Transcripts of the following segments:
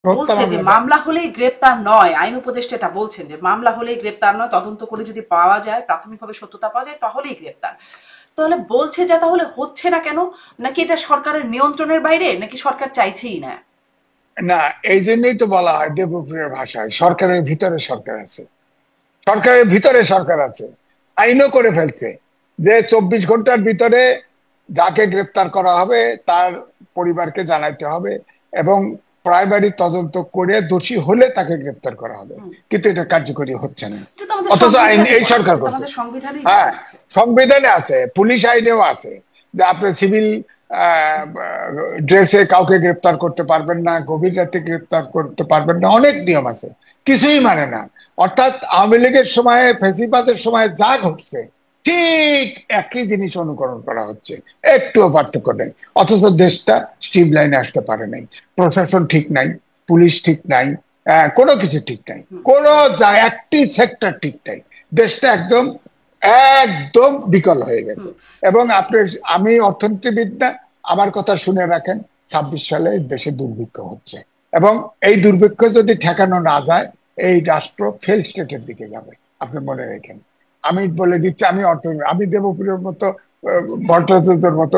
হত্যা বলছে যে মামলা দেয়। মামলা হলেই গ্রেপ্তার নয়, আইন উপদেষ্টা এটা বলছেন যে মামলা হলেই গ্রেপ্তার নয়, তদন্ত করে যদি পাওয়া যায়, প্রাথমিকভাবে সত্যতা পাওয়া যায় তাহলেই গ্রেপ্তার। তাহলে বলছে যা, তাহলে হচ্ছে না কেন? নাকি এটা সরকারের নিয়ন্ত্রণের বাইরে, নাকি সরকার চাইছেই না? না, এই জন্যই তো বলা হয় দেবপ্রিয়র ভাষায় সরকারের ভিতরে সরকার আছে, সরকারের ভিতরে সরকার আছে। আইনও করে ফেলছে যে 24 ঘন্টার ভিতরে যাকে গ্রেপ্তার করা হবে তার পরিবারকে জানাইতে হবে, এবং প্রাইমারি তদন্ত করে দোষী হলে তাকে গ্রেপ্তার করা হবে। হুম। কিন্তু এটা কার্যকরি হচ্ছে না। এটা তো আমাদের অথচ আইন সংবিধানে এই বলা সরকার আছে, এটা করছে। আমাদের সংবিধানেই হ্যাঁ, লেখানো আছে। সংবিধানে আছে, পুলিশ আইনেও আছে যে আপনি সিভিল ড্রেসে কাউকে গ্রেপ্তার করতে পারবেন না, গভীর রাতে গ্রেপ্তার করতে পারবেন না, অনেক নিয়ম আছে। কিছুই মানে না। অর্থাৎ আওয়ামী লীগের সময়ে, ফেসিবাদের সময় যা ঘটছে ঠিক একই জিনিস অনুকরণ করা হচ্ছে, একটুও পার্থক্য নেই। অথচ দেশটা স্ট্রিম লাইনে আসতে পারে নাই। প্রশাসন ঠিক নাই, পুলিশ ঠিক নাই, কোনো কিছু ঠিক নাই, কোনো একটি সেক্টর ঠিক নাই। দেশটা একদম একদম বিকল হয়ে গেছে। হুম। এবং আপনি, আমি অর্থনীতিবিদ না, আমার কথা শুনে রাখেন, 26 সালে দেশে দুর্ভিক্ষ হচ্ছে, এবং এই দুর্ভিক্ষ যদি ঠেকানো না যায় এই রাষ্ট্র ফেল স্টেটের দিকে যাবে। আপনি মনে রাখেন, আমি বলে দিচ্ছি, আমি অর্থনীতি, আমি দেবপ্রিয়র মতো ভট্টাচার্যের মতো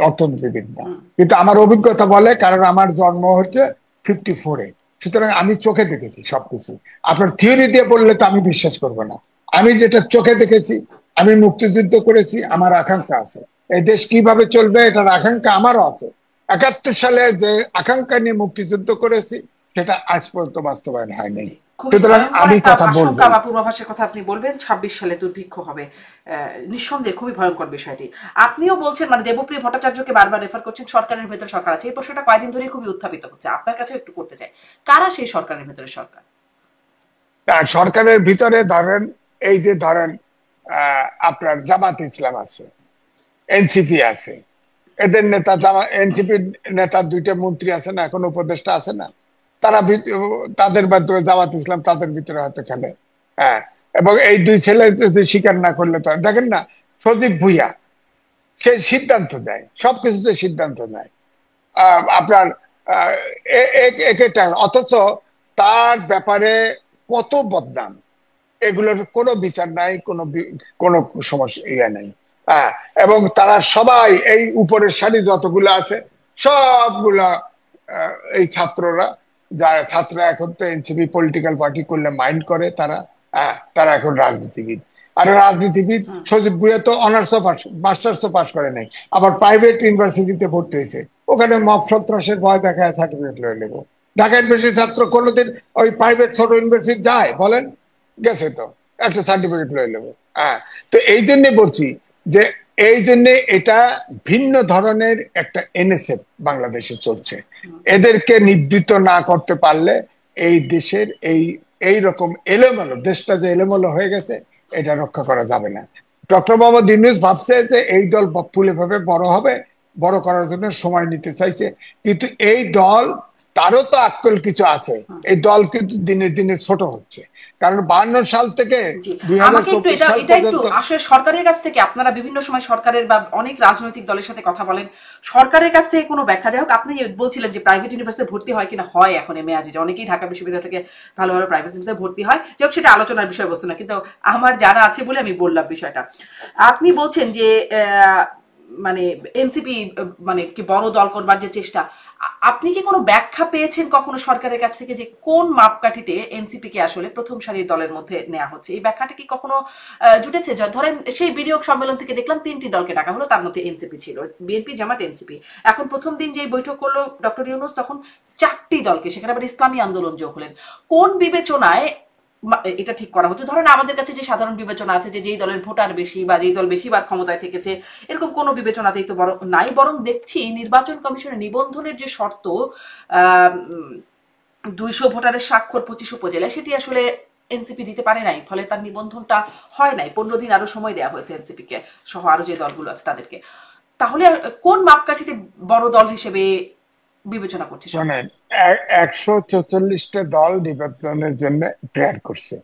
অর্থনীতিবিদ না, হুম। কিন্তু আমার অভিজ্ঞতা বলে, কারণ আমার জন্ম হচ্ছে 54-এ। সুতরাং আমি চোখে দেখেছি সবকিছু। আপনার থিওরি দিয়ে বললে তো আমি বিশ্বাস করবো না। আমি যেটা চোখে দেখেছি, আমি মুক্তিযুদ্ধ করেছি, জি। আমার আকাঙ্ক্ষা আছে এই দেশ কিভাবে চলবে, এটার আকাঙ্ক্ষা আমারও আছে। 71 সালে যে আকাঙ্ক্ষা নিয়ে মুক্তিযুদ্ধ করেছি সেটা আজ পর্যন্ত বাস্তবায়ন হয়নি। জি, খুবই সুতরাং ভয়ঙ্কর আমি একটা কথা আশঙ্কা বলবোই। বা পূর্বাভাসের কথা আপনি বলবেন, 26 সালে দুর্ভিক্ষ হবে। নিঃসন্দেহে খুবই ভয়ঙ্কর বিষয়টি। আপনিও বলছেন, মানে দেবপ্রিয় ভট্টাচার্যকে বারবার রেফার করছেন সরকারের ভেতরে সরকার আছে, এই প্রশ্নটা কয়েকদিন ধরেই খুবই উত্থাপিত হচ্ছে, আপনার কাছেও একটু করতে চাই। কারা সেই সরকারের ভেতরে সরকার? আর সরকারের ভিতরে ধরেন, এই যে ধরেন আপনার জামাত ইসলাম আছে, এনসিপি আছে, এদের নেতা, এনসিপি নেতার 2টা মন্ত্রী আছে না, এখন উপদেষ্টা আছে না, তারা তাদের মাধ্যমে জামাত ইসলাম তাদের ভিতরে হয়তো খেলে। হ্যাঁ, এবং এই 2 ছেলে যদি স্বীকার না করলে তো দেখেন না, সজীব ভুইয়া সে সিদ্ধান্ত দেয়, সবকিছুতে সিদ্ধান্ত নেয়। আপনার একেটা, অথচ তার ব্যাপারে কত বদনাম, এগুলোর কোনো বিচার নাই, কোনো সমস্যা নাই। হ্যাঁ, এবং তারা সবাই এই উপরের সারি যতগুলো আছে সবগুলা এই ছাত্ররা, যারা ছাত্ররা এখন তো এনসিপি পলিটিক্যাল পার্টি করলে মাইন্ড করে তারা। তারা এখন রাজনীতিবিদ। আর রাজনীতিবিদ হুম। সজীব ভুইয়া তো অনার্সও পাস, মাস্টার্সও পাস করে নাই, আবার প্রাইভেট ইউনিভার্সিটিতে ভর্তি হয়েছে, ওখানে মব সন্ত্রাসের ভয় দেখায় সার্টিফিকেট লয়ে নেবো। ঢাকা ইউনিভার্সিটির ছাত্র কোনোদিন ওই প্রাইভেট ছোট ইউনিভার্সিটি যায় বলেন? গেছে তো, একটা সার্টিফিকেট লয়ে নেবো। হ্যাঁ, তো এই জন্য বলছি যে এই জন্য এটা ভিন্ন ধরনের একটা এনএসএফ বাংলাদেশে চলছে। এদেরকে নিবৃত্ত না করতে পারলে এই দেশের এই রকম এলোমেলো, দেশটা যে এলোমেলো হয়ে গেছে, এটা রক্ষা করা যাবে না। ডক্টর মোহাম্মদ ইউনূস ভাবছে যে এই দল ফুলে ভাবে বড় হবে, বড় করার জন্য সময় নিতে চাইছে। কিন্তু এই দল, তারও তো আক্কল কিছু আছে। এই দল কিন্তু দিনে দিনে ছোট হচ্ছে, কারণ 52 সাল থেকে জি, দুই হাজার আমাকে একটু চব্বিশ এটা সাল এটা একটু পর্যন্ত আসলে সরকারের কাছ থেকে, আপনারা বিভিন্ন সময় সরকারের বা অনেক রাজনৈতিক দলের সাথে কথা বলেন, সরকারের কাছ থেকে কোনো ব্যাখ্যা, যাই হোক, আপনি বলছিলেন যে প্রাইভেট ইউনিভার্সিটি ভর্তি হয় কিনা, হয় এখন এমএ আজি যে অনেকেই ঢাকা বিশ্ববিদ্যালয় থেকে ভালো ভালো প্রাইভেট ইউনিভার্সিটিতে ভর্তি হয়, যাই হোক সেটা আলোচনার বিষয়বস্তু না, কিন্তু আমার জানা আছে বলে আমি বললাম বিষয়টা। আপনি বলছেন যে মানে এনসিপি মানে কি বড় দল করবার যে চেষ্টা, আপনি কি কোনো ব্যাখ্যা পেয়েছেন কখনো সরকারের কাছ থেকে যে কোন মাপকাঠিতে এনসিপি কে আসলে প্রথম সারির দলের মধ্যে নেওয়া হচ্ছে? এই ব্যাখ্যাটা কি কখনো জুটেছে? ধরেন সেই বিনিয়োগ সম্মেলন থেকে দেখলাম 3টি দলকে ডাকা হলো, তার মধ্যে এনসিপি ছিল, বিএনপি, জামাত, এনসিপি। এখন প্রথম দিন যেই বৈঠক করলো ডক্টর ইউনূস, তখন 4টি দলকে, সেখানে আবার ইসলামী আন্দোলন যোগ হলেন। কোন বিবেচনায় এটা ঠিক করা হচ্ছে? ধরেন আমাদের কাছে যে সাধারণ বিবেচনা আছে যে যেই দলের ভোটার বেশি বা যেই দল বেশিবার ক্ষমতায় থেকেছে, এরকম কোনো বিবেচনাতেই তো বরং নাই, বরং দেখছি নির্বাচন কমিশনের নিবন্ধনের যে শর্ত, 200 ভোটারের স্বাক্ষর 25 উপজেলায়, সেটি আসলে এনসিপি দিতে পারে নাই, ফলে তার নিবন্ধনটা হয় নাই। 15 দিন আরো সময় দেওয়া হয়েছে এনসিপি কে সহ আরো যে দলগুলো আছে তাদেরকে। তাহলে কোন মাপকাঠিতে বড় দল হিসেবে বিবেচনা করছে সরকার? শোনেন, 144টা দল নির্বাচনের জন্য প্রেয়ার করছে,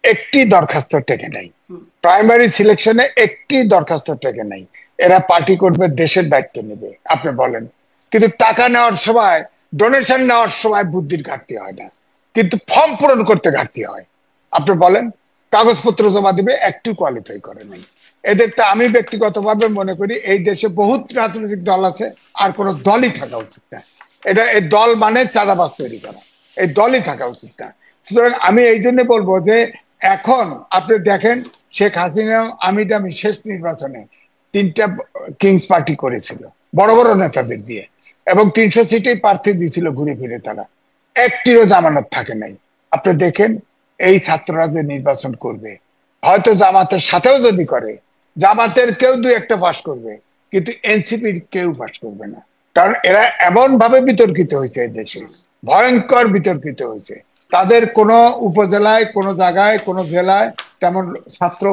একটি দরখাস্ত টেকে নাই। হুম। প্রাইমারি সিলেকশনে একটি দরখাস্ত টেকে নাই। এরা পার্টি করবে, দেশের দায়িত্ব নেবে, আপনি বলেন। কিন্তু টাকা নেওয়ার সময় ডোনেশন নেওয়ার সময় বুদ্ধির ঘাটতি হয় না, কিন্তু ফর্ম পূরণ করতে ঘাটতি হয়। আপনি বলেন, কাগজপত্র জমা দিবে, একটু কোয়ালিফাই করে নাই। এদের তো আমি ব্যক্তিগতভাবে মনে করি এই দেশে বহুত রাজনৈতিক দল আছে, আর কোন দলই থাকা উচিত না। এই দল মানে চাঁদাবাজ তৈরি করা, এই দলই থাকা উচিত না। সুতরাং আমি এই জন্য বলবো যে এখন আপনি দেখেন, শেখ হাসিনা আমি শেষ নির্বাচনে 3টা কিংস পার্টি করেছিল বড় বড় নেতাদের দিয়ে, এবং 300 সিটেই প্রার্থী দিয়েছিল ঘুরে ফিরে, তারা একটিরও জামানত থাকে নাই। আপনি দেখেন এই ছাত্ররা যে নির্বাচন করবে, হয়তো জামাতের সাথেও যদি করে, জামাতের কেউ 2-1টা পাস করবে, কিন্তু এনসিপির কেউ পাস করবে না। কারণ এরা এমন ভাবে বিতর্কিত হয়েছে এই দেশে, ভয়ঙ্কর বিতর্কিত হয়েছে। তাদের কোন উপজেলায়, কোন জায়গায়, কোন জেলায় তেমন ছাত্র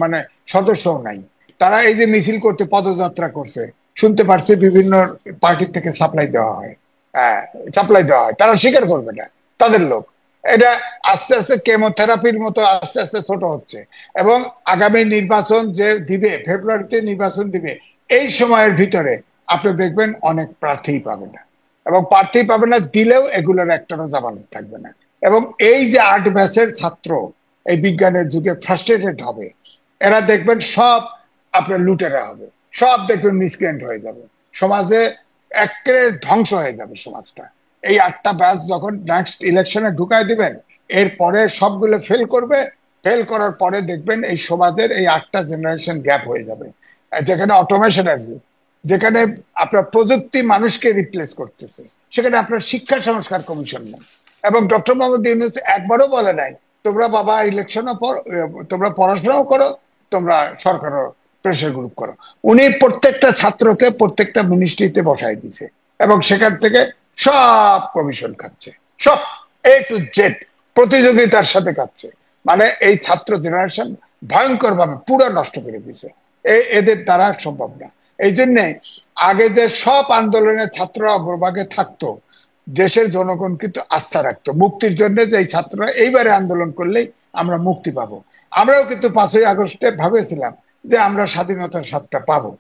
মানে সদস্যও নাই। তারা এই যে মিছিল করতে পদযাত্রা করছে, শুনতে পারছি বিভিন্ন পার্টি থেকে সাপ্লাই দেওয়া হয়, সাপ্লাই দেওয়া হয়, তারা স্বীকার করবে না তাদের লোক। এটা আস্তে আস্তে কেমোথেরাপির মতো আস্তে আস্তে ছোট হচ্ছে। এবং আগামী নির্বাচন যে দিবে, ফেব্রুয়ারিতে নির্বাচন দিবে, এই সময়ের ভিতরে আপনি দেখবেন অনেক প্রার্থী পাবে না, এবং প্রার্থী পাবে না, দিলেও এগুলোর একটারও জামানত থাকবে না। এবং এই যে 8 ব্যাচের ছাত্র এই বিজ্ঞানের যুগে ফ্রাস্ট্রেটেড হবে, এরা দেখবেন সব আপনার লুটেরা হবে, সব দেখবেন মিসক্রিয়েন্ট হয়ে যাবে, সমাজে একেবারে ধ্বংস হয়ে যাবে সমাজটা। এই 8টা ব্যাচ যখন নেক্সট ইলেকশনে ঢুকায় দিবেন, এরপরে সবগুলো ফেল করবে, ফেল করার পরে দেখবেন এই সমাজের এই 8টা জেনারেশন গ্যাপ হয়ে যাবে, যেখানে অটোমেশন আসবে, যেখানে আপনার প্রযুক্তি মানুষকে রিপ্লেস করতেছে, সেখানে আপনার শিক্ষা সংস্কার কমিশন নেই। এবং ডক্টর মোহাম্মদ ইউনূস একবারও বলে নাই তোমরা বাবা ইলেকশনও তোমরা পড়াশোনাও করো, তোমরা সরকারও প্রেসার গ্রুপ করো। উনি প্রত্যেকটা ছাত্রকে প্রত্যেকটা মিনিস্ট্রিতে বসাই দিছে, এবং সেখান থেকে সব কমিশন খাচ্ছে, সব A to Z প্রতিযোগিতার সাথে খাচ্ছে। মানে এই ছাত্র জেনারেশন ভয়ঙ্কর ভাবে পুরো নষ্ট করে দিছে, এদের দ্বারা সম্ভব না। এই জন্যে আগে যে সব আন্দোলনে ছাত্ররা অগ্রভাগে থাকতো, দেশের জনগণ কিন্তু আস্থা রাখতো মুক্তির জন্য, যে এই ছাত্ররা এইবারে আন্দোলন করলেই আমরা মুক্তি পাবো। আমরাও কিন্তু 5ই আগস্টে ভাবেছিলাম যে আমরা স্বাধীনতার স্বাদটা পাবো,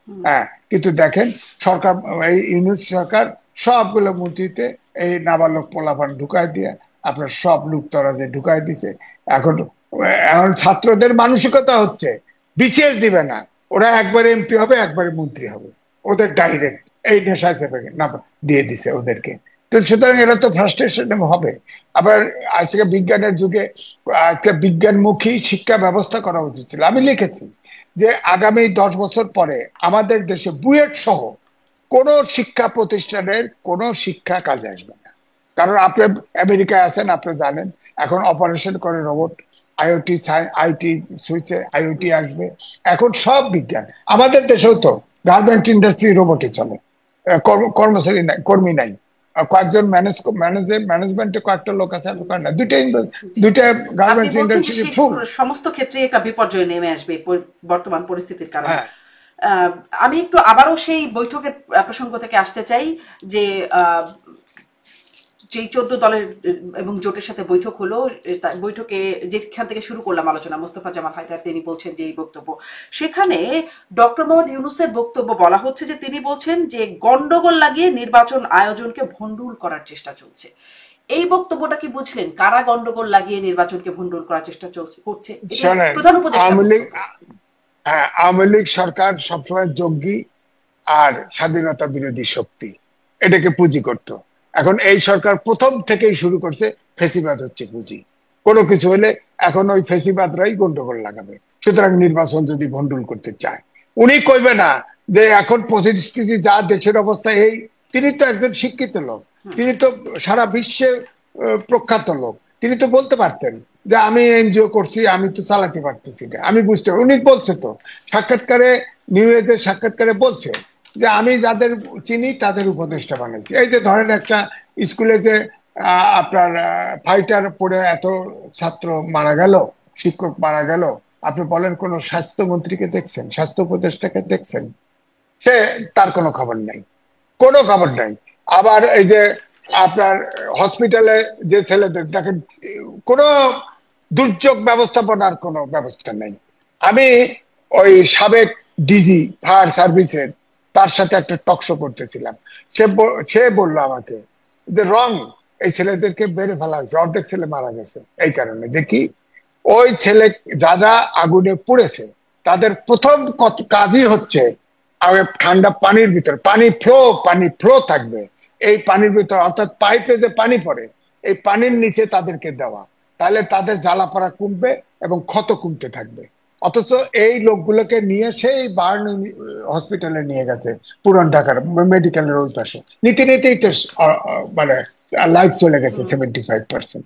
কিন্তু দেখেন সরকার, এই ইউনূস সরকার সবগুলো মন্ত্রীতে এই নাবালক পোলাপান ঢুকায় দিয়ে আপনার সব লুটতরাজে ঢুকায় দিছে। এখন এখন ছাত্রদের মানসিকতা হচ্ছে বিসিএস দিবে না, ওরা একবারে এমপি হবে, একবারে মন্ত্রী হবে, ওদের ডাইরেক্ট এই নেশায় চেপে না দিয়ে দিছে ওদেরকে। তো সুতরাং এরা তো ফ্রাস্ট্রেশন হবে। আবার আজকে বিজ্ঞানের যুগে আজকে বিজ্ঞানমুখী শিক্ষা ব্যবস্থা করা উচিত ছিল। আমি লিখেছি যে আগামী 10 বছর পরে আমাদের দেশে বুয়েট সহ কোন শিক্ষা প্রতিষ্ঠানের কোন শিক্ষা কাজে আসবে না। কারণ আপনি আমেরিকায় আছেন, আপনি জানেন এখন অপারেশন করে রোবট, আইটি সুইচে আইওটি আসবে, এখন সব বিজ্ঞান। আমাদের দেশেও তো গার্মেন্ট ইন্ডাস্ট্রি রোবটে চলে, কর্মচারী নাই, কর্মী নাই, কয়েকজন ম্যানেজমেন্টে কয়েকটা লোক আছে, না দুইটা গার্মেন্টস ইন্ডাস্ট্রি ফুল। সমস্ত ক্ষেত্রে একটা বিপর্যয় নেমে আসবে বর্তমান পরিস্থিতির কারণে। আমি একটু আবারও সেই বৈঠকের প্রসঙ্গ থেকে আসতে চাই যে যেই 14 দলের এবং জোটের সাথে বৈঠক হলো, বৈঠকে যেখান থেকে শুরু করলাম আলোচনা, মোস্তফা জামাল হায়দার তিনি বলছেন যে এই বক্তব্য, সেখানে ডক্টর মোহাম্মদ ইউনূসের বক্তব্য বলা হচ্ছে যে তিনি বলছেন যে গন্ডগোল লাগিয়ে নির্বাচন আয়োজনকে ভণ্ডুল করার চেষ্টা চলছে। এই বক্তব্যটা কি বুঝলেন? কারা গন্ডগোল লাগিয়ে নির্বাচনকে ভণ্ডুল করার চেষ্টা করছে? প্রধান উপদেষ্টা। আওয়ামী লীগ সরকার সবসময় জঙ্গি আর স্বাধীনতা বিরোধী শক্তি, এটাকে পুঁজি করত। এখন এই সরকার প্রথম থেকেই শুরু করছে ফেসিবাদ হচ্ছে পুঁজি, কোনো কিছু হলে এখন ওই ফেসিবাদরাই গন্ডগোল লাগাবে। সুতরাং নির্বাচন যদি ভণ্ডুল করতে চায়, উনি কইবে না যে এখন পরিস্থিতি যা, দেশের অবস্থা এই। তিনি তো একজন শিক্ষিত লোক, তিনি তো সারা বিশ্বে প্রখ্যাত লোক, তিনি তো বলতে পারতেন যে আমি এনজিও করছি, আমি তো চালাতে পারতেছি না, আমি বুঝতে। উনি বলছে তো সাক্ষাৎকারে, নিউ ইয়র্কের সাক্ষাৎকারে বলছে যে আমি যাদের চিনি তাদের উপদেষ্টা বানাইছি। এই যে ধরেন একটা স্কুলে যে আপনার ফাইটার পড়ে এত ছাত্র মারা গেল, শিক্ষক মারা গেল, আপনি বলেন কোন স্বাস্থ্যমন্ত্রীকে দেখছেন, স্বাস্থ্য উপদেষ্টাকে দেখছেন? সে তার কোনো খবর নাই, কোনো খবর নাই। আবার এই যে আপনার হসপিটালে যে ছেলেদের দেখেন, কোনো দুর্যোগ ব্যবস্থাপনার কোনো ব্যবস্থা নেই। আমি ওই সাবেক ডিজি ফায়ার সার্ভিসের, তার সাথে একটা টকশো করতেছিলাম, সে বললো আমাকে যে রং, এই ছেলেদেরকে বেড়ে ফেলা হয়েছে, অর্ধেক ছেলে মারা গেছে এই কারণে যে কি, ওই ছেলে যারা আগুনে পুড়েছে তাদের প্রথম কাজই হচ্ছে ঠান্ডা পানির ভিতর পানি ফ্লো থাকবে, এই পানির ভিতর অর্থাৎ পাইপে যে পানি পড়ে এই পানির নিচে তাদেরকে দেওয়া, তাহলে তাদের জ্বালা পড়া কমবে এবং ক্ষত কমতে থাকবে। অথচ এই লোকগুলোকে নিয়ে সেই বার্ন হসপিটালে নিয়ে গেছে পুরান ঢাকার মেডিকেলের ওই পাশে, নীতি নীতি মানে লাইফ চলে গেছে 75%।